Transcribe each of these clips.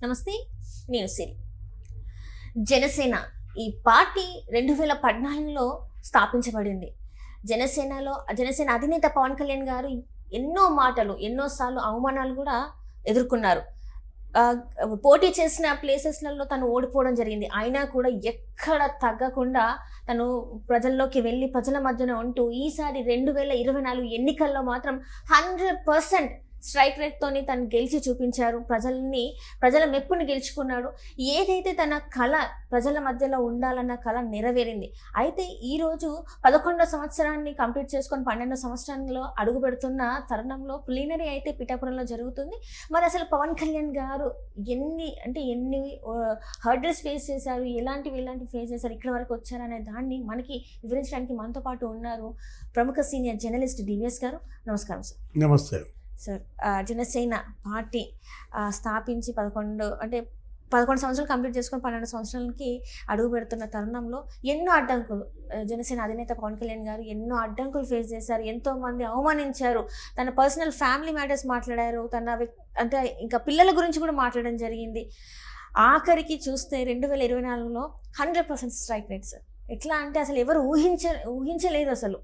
నమస్తే, నేను సిరి. జనసేన ఈ పార్టీ 2014లో స్థాపించబడింది. జనసేన అధినేత పవన్ కళ్యాణ్ గారు ఎన్నో మాటలు, ఎన్నోసార్లు అవమానాలు కూడా ఎదుర్కొన్నారు. పోటీ చేసిన ప్లేసెస్లలో తను ఓడిపోవడం జరిగింది. అయినా కూడా ఎక్కడ తగ్గకుండా తను ప్రజల్లోకి వెళ్ళి ప్రజల మధ్యన ఉంటూ ఈసారి 2024 ఎన్నికల్లో మాత్రం 100% స్ట్రైక్ రేట్తోని తను గెలిచి చూపించారు. ప్రజల మెప్పుని గెలుచుకున్నాడు. ఏదైతే తన కళ ప్రజల మధ్యలో ఉండాలన్న కళ నెరవేరింది. అయితే ఈరోజు 11వ సంవత్సరాన్ని కంప్లీట్ చేసుకొని 12వ సంవత్సరంలో అడుగు పెడుతున్న తరుణంలో ప్లీనరీ అయితే పిఠాపురంలో జరుగుతుంది. మరి అసలు పవన్ కళ్యాణ్ గారు ఎన్ని హర్డల్స్ ఫేస్ చేశారు, ఎలాంటివి ఫేస్ చేశారు, ఇక్కడ వరకు వచ్చారనే దాన్ని మనకి వివరించడానికి మనతో పాటు ఉన్నారు ప్రముఖ సీనియర్ జర్నలిస్ట్ డివిఎస్ గారు. నమస్కారం సార్. నమస్తే సార్. జనసేన పార్టీ స్థాపించి 11 సంవత్సరాలు కంప్లీట్ చేసుకొని 12 సంవత్సరాలకి అడుగు పెడుతున్న తరుణంలో ఎన్నో అడ్డంకులు, జనసేన అధినేత పవన్ కళ్యాణ్ గారు ఎన్నో అడ్డంకులు ఫేస్ చేశారు. ఎంతోమంది అవమానించారు. తన పర్సనల్ ఫ్యామిలీ మ్యాటర్స్ మాట్లాడారు. ఇంకా పిల్లల గురించి కూడా మాట్లాడడం జరిగింది. ఆఖరికి చూస్తే 2024లో 100% స్ట్రైక్ రేట్ సార్. ఎట్లా అంటే అసలు ఎవరు ఊహించలేదు అసలు.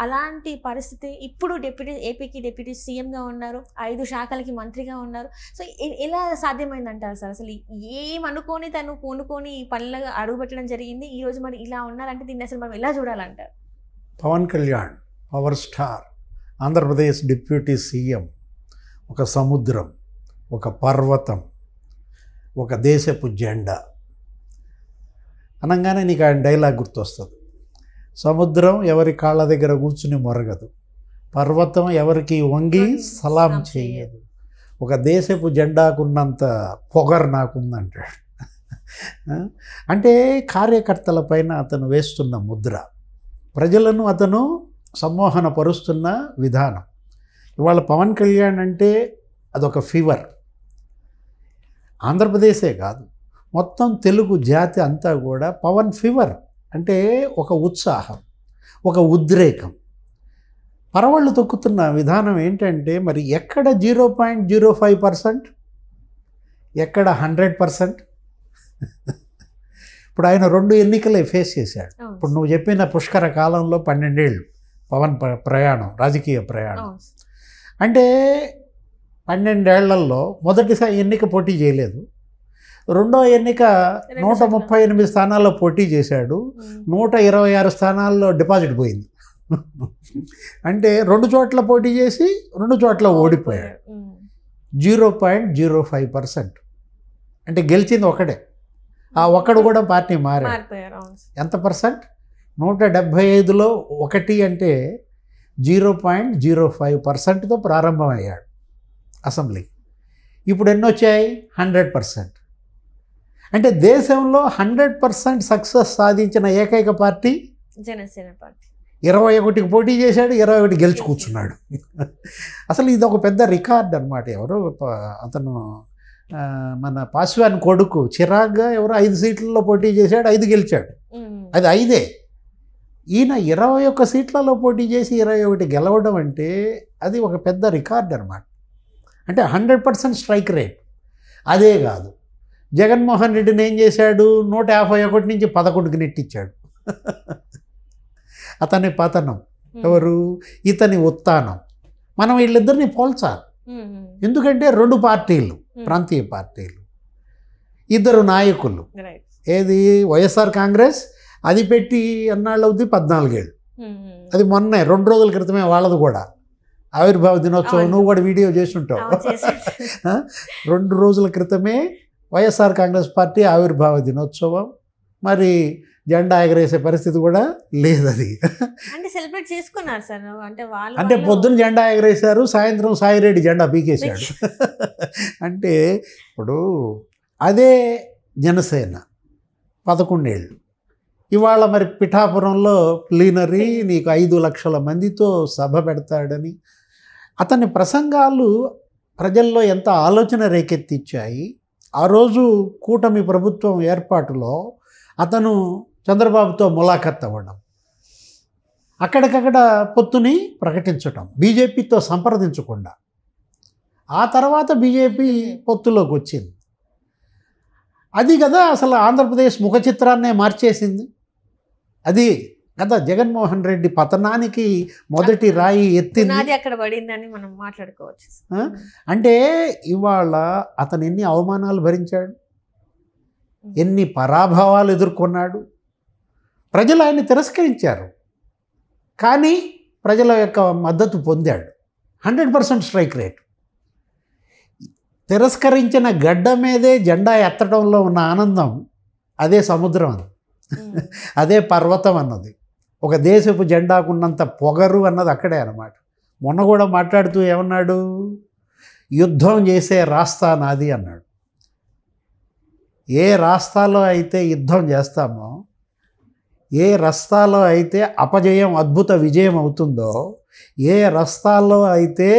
అలాంటి పరిస్థితి ఇప్పుడు ఏపీకి డిప్యూటీ సీఎంగా ఉన్నారు, 5 శాఖలకి మంత్రిగా ఉన్నారు. సో ఎలా సాధ్యమైందంటారు సార్? అసలు ఏమనుకొని తను పూనుకొని ఈ పనులుగా అడుగుపెట్టడం జరిగింది. ఈరోజు మరి ఇలా ఉన్నారంటే దీన్ని అసలు మనం ఎలా చూడాలంటారు? Pawan Kalyan power star, Andhra Pradesh deputy CM, ఒక సముద్రం, ఒక పర్వతం, ఒక దేశపు జెండా అనగానే నీకు ఆయన డైలాగ్ గుర్తొస్తుంది. సముద్రం ఎవరి కాళ్ళ దగ్గర కూర్చుని మొరగదు, పర్వతం ఎవరికి వంగి సలాం చేయదు, ఒక దేశపు జెండాకున్నంత పొగరు నాకుందంటాడు. అంటే కార్యకర్తల పైన అతను వేస్తున్న ముద్ర, ప్రజలను అతను సమ్మోహనపరుస్తున్న విధానం. ఇవాళ పవన్ కళ్యాణ్ అంటే అదొక ఫీవర్. ఆంధ్రప్రదేశే కాదు, మొత్తం తెలుగు జాతి అంతా కూడా పవన్ ఫీవర్ అంటే ఒక ఉత్సాహం, ఒక ఉద్రేకం. పరవళ్ళు తొక్కుతున్న విధానం ఏంటంటే మరి ఎక్కడ 0.05%, ఎక్కడ 100%. ఇప్పుడు ఆయన 2 ఎన్నికలే ఫేస్ చేశాడు. ఇప్పుడు నువ్వు చెప్పిన పుష్కర కాలంలో 12 ఏళ్ళు పవన్ ప్రయాణం, రాజకీయ ప్రయాణం. అంటే 12 ఏళ్లలో మొదటిసారి ఎన్నిక పోటీ చేయలేదు. రెండో ఎన్నిక 138 స్థానాల్లో పోటీ చేశాడు. 126 స్థానాల్లో డిపాజిట్ పోయింది. అంటే 2 చోట్ల పోటీ చేసి 2 చోట్ల ఓడిపోయాడు. 0.05%. అంటే గెలిచింది ఒకడే. ఆ ఒక్కడు కూడా పార్టీ మారాడు. ఎంత పర్సెంట్? 175లో 1 అంటే 0.05%తో ప్రారంభమయ్యాడు అసెంబ్లీ. ఇప్పుడు ఎన్ని వచ్చాయి? 100%. అంటే దేశంలో 100% సక్సెస్ సాధించిన ఏకైక పార్టీ జనసేన పార్టీ. 21కి పోటీ చేశాడు, 21 గెలిచి కూర్చున్నాడు. అసలు ఇది ఒక పెద్ద రికార్డ్ అనమాట. ఎవరో అతను మన పాస్వాన్ కొడుకు చిరాగ్గా ఎవరో 5 సీట్లలో పోటీ చేశాడు, 5 గెలిచాడు. అది 5. ఈయన 21 సీట్లలో పోటీ చేసి 21 గెలవడం అంటే అది ఒక పెద్ద రికార్డ్ అనమాట. అంటే 100% స్ట్రైక్ రేట్. అదే కాదు, జగన్మోహన్ రెడ్డిని ఏం చేశాడు? 151 నుంచి 11కి నెట్టించాడు. అతని పతనం, ఎవరు? ఇతని ఉత్థానం. మనం వీళ్ళిద్దరిని పోల్చాలి. ఎందుకంటే 2 పార్టీలు, ప్రాంతీయ పార్టీలు, 2 నాయకులు. ఏది? వైఎస్ఆర్ కాంగ్రెస్ అది పెట్టి అన్నాళ్ళు అవుతుంది 14 ఏళ్ళు. అది మొన్నే 2 రోజుల క్రితమే వాళ్ళది కూడా ఆవిర్భావ దినోత్సవం. నువ్వు కూడా వీడియో చేస్తుంటావు. 2 రోజుల క్రితమే వైఎస్ఆర్ కాంగ్రెస్ పార్టీ ఆవిర్భావ దినోత్సవం. మరి జెండా ఎగరేసే పరిస్థితి కూడా లేదు. అది అంటే సెలబ్రేట్ చేసుకున్నారు సార్. అంటే పొద్దున్న జెండా ఎగరేశారు, సాయంత్రం సాయిరెడ్డి జెండా పీకేశాడు. అంటే ఇప్పుడు అదే జనసేన 11 ఏళ్ళు. ఇవాళ మరి పిఠాపురంలో ప్లీనరీ, నీకు 5 లక్షల మందితో సభ పెడతాడని అతని ప్రసంగాలు ప్రజల్లో ఎంత ఆలోచన రేకెత్తిచ్చాయి. ఆ రోజు కూటమి ప్రభుత్వం ఏర్పాటులో అతను చంద్రబాబుతో ములాఖత్ అవ్వడం, అక్కడికక్కడ పొత్తుని ప్రకటించటం, బీజేపీతో సంప్రదించకుండా. ఆ తర్వాత బీజేపీ పొత్తులోకి వచ్చింది. అది కదా అసలు ఆంధ్రప్రదేశ్ ముఖ చిత్రాన్నే మార్చేసింది. అది కదా జగన్మోహన్ రెడ్డి పతనానికి మొదటి రాయి ఎత్తింది. అక్కడ పడిందని మనం మాట్లాడుకోవచ్చు. అంటే ఇవాళ అతను ఎన్ని అవమానాలు భరించాడు, ఎన్ని పరాభవాలు ఎదుర్కొన్నాడు. ప్రజలు ఆయన్ని తిరస్కరించారు, కానీ ప్రజల యొక్క మద్దతు పొందాడు. 100% స్ట్రైక్ రేట్. తిరస్కరించిన గడ్డ మీదే జెండా ఎత్తడంలో ఉన్న ఆనందం అదే సముద్రం అన్నది, అదే పర్వతం అన్నది, ఒక దేశపు జెండాకున్నంత పొగరు అన్నది అక్కడే అన్నమాట. మొన్న కూడా మాట్లాడుతూ ఏమన్నాడు, యుద్ధం చేసే రాస్తా నాది అన్నాడు. ఏ రాస్తాలో అయితే యుద్ధం చేస్తామో, ఏ రస్తాలో అయితే అపజయం అద్భుత విజయం అవుతుందో, ఏ రస్తాల్లో అయితే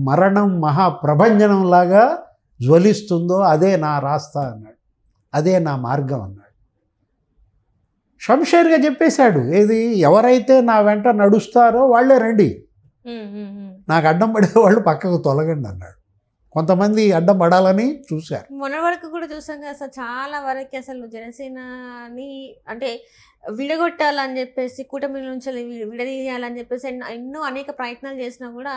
మరణం మహాప్రభంజనంలాగా జ్వలిస్తుందో అదే నా రాస్తా అన్నాడు, అదే నా మార్గం అన్నాడు. షంషేర్గా చెప్పేశాడు, ఏది ఎవరైతే నా వెంట నడుస్తారో వాళ్ళే రండి, నాకు అడ్డం పడే వాళ్ళు పక్కకు తొలగండి అన్నాడు. కొంతమంది అడ్డం పడాలని చూశారు. మొన్న వరకు కూడా చూసాం కదా అసలు, చాలా వరకు అసలు జనసేనని అంటే విడగొట్టాలని చెప్పేసి, కూటమి నుంచి విడదీయాలని చెప్పేసి ఎన్నో అనేక ప్రయత్నాలు చేసినా కూడా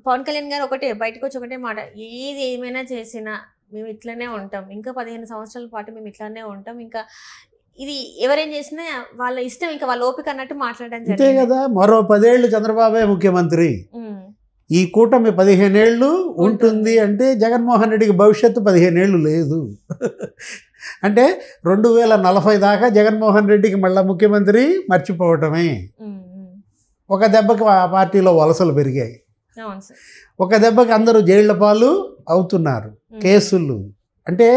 పవన్ కళ్యాణ్ గారు ఒకటే బయటకు వచ్చి ఒకటే మాట, ఏది ఏమైనా చేసినా మేము ఇట్లనే ఉంటాం, ఇంకా 15 సంవత్సరాల పాటు మేము ఇట్లానే ఉంటాం, ఇంకా ఇది ఎవరేం చేసినా వాళ్ళ ఇష్టం, ఇంకా వాళ్ళ ఓపిక అన్నట్టు మాట్లాడడం అంతే కదా. మరో 10 ఏళ్ళు చంద్రబాబే ముఖ్యమంత్రి, ఈ కూటమి 15 ఏళ్ళు ఉంటుంది అంటే జగన్మోహన్ రెడ్డికి భవిష్యత్తు 15 ఏళ్ళు లేదు. అంటే 2040 దాకా జగన్మోహన్ రెడ్డికి మళ్ళీ ముఖ్యమంత్రి మర్చిపోవటమే. ఒక దెబ్బకి ఆ పార్టీలో వలసలు పెరిగాయి, ఒక దెబ్బకి అందరూ జైళ్ల పాలు అవుతున్నారు, కేసులు. అంటే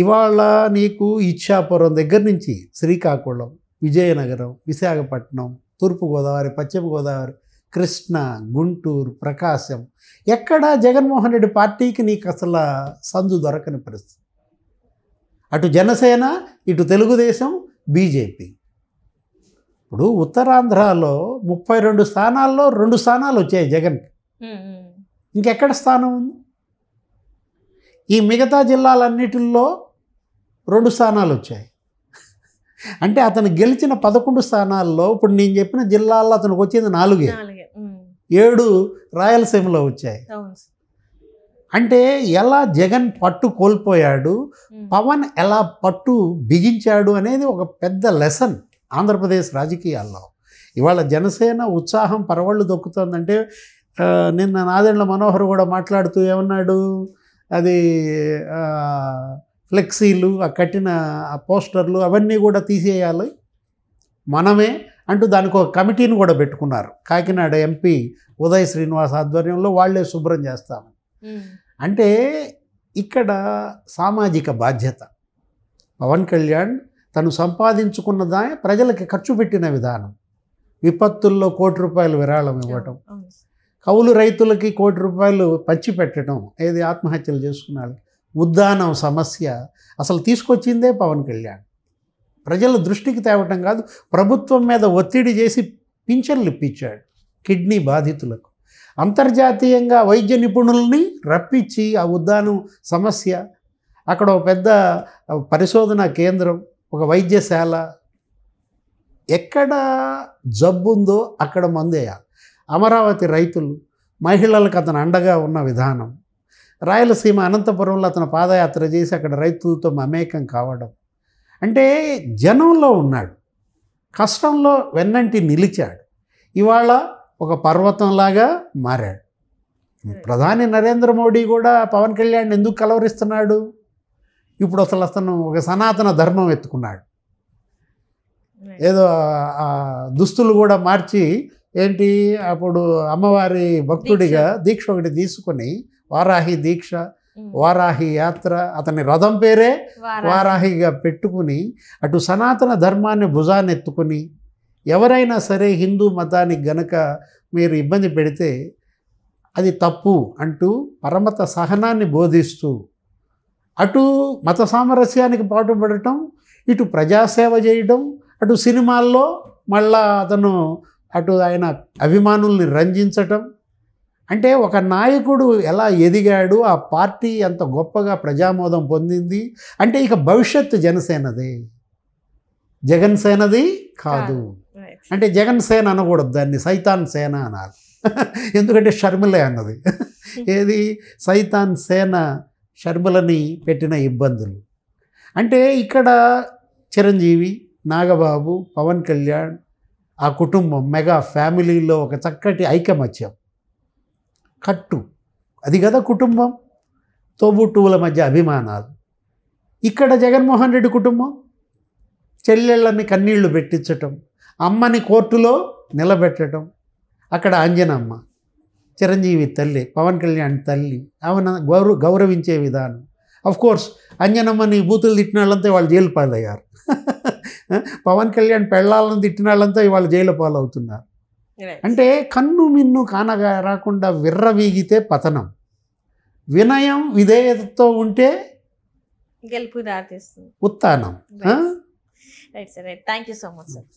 ఇవాళ నీకు ఇచ్చాపురం దగ్గర నుంచి శ్రీకాకుళం, విజయనగరం, విశాఖపట్నం, తూర్పుగోదావరి, పశ్చిమ గోదావరి, కృష్ణ, గుంటూరు, ప్రకాశం, ఎక్కడా జగన్మోహన్ రెడ్డి పార్టీకి నీకు అసలు సందు దొరకని పరిస్థితి. అటు జనసేన, ఇటు తెలుగుదేశం, బీజేపీ. ఇప్పుడు ఉత్తరాంధ్రలో 32 స్థానాల్లో 2 స్థానాలు వచ్చాయి జగన్కి, ఇంకెక్కడ స్థానం ఉంది? ఈ మిగతా జిల్లాలన్నిటిల్లో 2 స్థానాలు వచ్చాయి. అంటే అతను గెలిచిన 11 స్థానాల్లో ఇప్పుడు నేను చెప్పిన జిల్లాల్లో అతనికి వచ్చింది 4, 7 రాయలసీమలో వచ్చాయి. అంటే ఎలా జగన్ పట్టు కోల్పోయాడు, పవన్ ఎలా పట్టు బిగించాడు అనేది ఒక పెద్ద లెసన్ ఆంధ్రప్రదేశ్ రాజకీయాల్లో. ఇవాళ జనసేన ఉత్సాహం పరవళ్ళు దొక్కుతుందంటే, నిన్న నాదెండ్ల మనోహర్ కూడా మాట్లాడుతూ ఏమన్నాడు, అది ఫ్లెక్సీలు, ఆ కట్టిన పోస్టర్లు అవన్నీ కూడా తీసేయాలి మనమే అంటూ దానికి ఒక కమిటీని కూడా పెట్టుకున్నారు. కాకినాడ ఎంపీ ఉదయ్ శ్రీనివాస్ ఆధ్వర్యంలో వాళ్ళే శుభ్రం చేస్తాము. అంటే ఇక్కడ సామాజిక బాధ్యత. పవన్ కళ్యాణ్ తను సంపాదించుకున్నదా ప్రజలకి ఖర్చు పెట్టిన విధానం, విపత్తుల్లో ₹1 విరాళం ఇవ్వటం, కౌలు రైతులకి ₹1 పంచిపెట్టడం, ఏది ఆత్మహత్యలు చేసుకున్నారు, ఉద్దానం సమస్య అసలు తీసుకొచ్చిందే పవన్ కళ్యాణ్. ప్రజల దృష్టికి తేవటం కాదు, ప్రభుత్వం మీద ఒత్తిడి చేసి పింఛన్లు ఇప్పించాడు కిడ్నీ బాధితులకు. అంతర్జాతీయంగా వైద్య నిపుణుల్ని రప్పించి ఆ ఉద్దానం సమస్య, అక్కడ ఒక పెద్ద పరిశోధనా కేంద్రం, ఒక వైద్యశాల, ఎక్కడ జబ్బుందో అక్కడ మందేయాలి. అమరావతి రైతులు, మహిళలకు అతను అండగా ఉన్న విధానం, రాయలసీమ అనంతపురంలో అతను పాదయాత్ర చేసి అక్కడ రైతులతో మమేకం కావడం. అంటే జనంలో ఉన్నాడు, కష్టంలో వెన్నంటి నిలిచాడు. ఇవాళ ఒక పర్వతంలాగా మారాడు. ప్రధాని నరేంద్ర మోడీ కూడా పవన్ కళ్యాణ్ ఎందుకు కలవరిస్తున్నాడు? ఇప్పుడు అసలు అతను ఒక సనాతన ధర్మం ఎత్తుకున్నాడు. ఏదో దుస్తులు కూడా మార్చి, ఏంటి అప్పుడు అమ్మవారి భక్తుడిగా దీక్ష ఒకటి తీసుకొని, వారాహి దీక్ష, వారాహి యాత్ర, అతని రథం పేరే వారాహిగా పెట్టుకుని అటు సనాతన ధర్మాన్ని భుజాన్ని ఎత్తుకుని, ఎవరైనా సరే హిందూ మతానికి గనక మీరు ఇబ్బంది పెడితే అది తప్పు అంటూ పరమత సహనాన్ని బోధిస్తూ అటు మత సామరస్యానికి పాటుపడటం, ఇటు ప్రజాసేవ చేయడం, అటు సినిమాల్లో మళ్ళా అతను అటు ఆయన అభిమానుల్ని రంజించటం, అంటే ఒక నాయకుడు ఎలా ఎదిగాడు, ఆ పార్టీ ఎంత గొప్పగా ప్రజామోదం పొందింది అంటే ఇక భవిష్యత్తు జనసేనది, జగన్ సేనది కాదు. అంటే జగన్ సేన అనకూడదు, దాన్ని సైతాన్ సేన అనాలి. ఎందుకంటే షర్మిలే అన్నది. ఏది సైతాన్ సేన, షర్మిలని పెట్టిన ఇబ్బందులు. అంటే ఇక్కడ చిరంజీవి, నాగబాబు, పవన్ కళ్యాణ్, ఆ కుటుంబం మెగా ఫ్యామిలీలో ఒక చక్కటి ఐకమత్యం, కట్టు, అది కదా కుటుంబం, తోబుట్టువుల మధ్య అభిమానాలు. ఇక్కడ జగన్మోహన్ రెడ్డి కుటుంబం చెల్లెళ్ళని కన్నీళ్లు పెట్టించటం, అమ్మని కోర్టులో నిలబెట్టడం, అక్కడ అంజనమ్మ చిరంజీవి తల్లి, పవన్ కళ్యాణ్ తల్లి, ఆమెను గౌరవించే విధానం. కోర్స్ అంజనమ్మని బూతులు తిట్టిన వాళ్ళంతా వాళ్ళు జైలు పాలయ్యారు. పవన్ కళ్యాణ్ పెళ్ళాలను తిట్టిన వాళ్ళంతా వాళ్ళు జైలు పాలవుతున్నారు. అంటే కన్ను మిన్ను కానగా రాకుండా విర్రవీగితే పతనం, వినయం విధేయతతో ఉంటే గెలుపు దారితీస్తుంది, ఉత్థానం. Right sir, right. Thank you so much sir.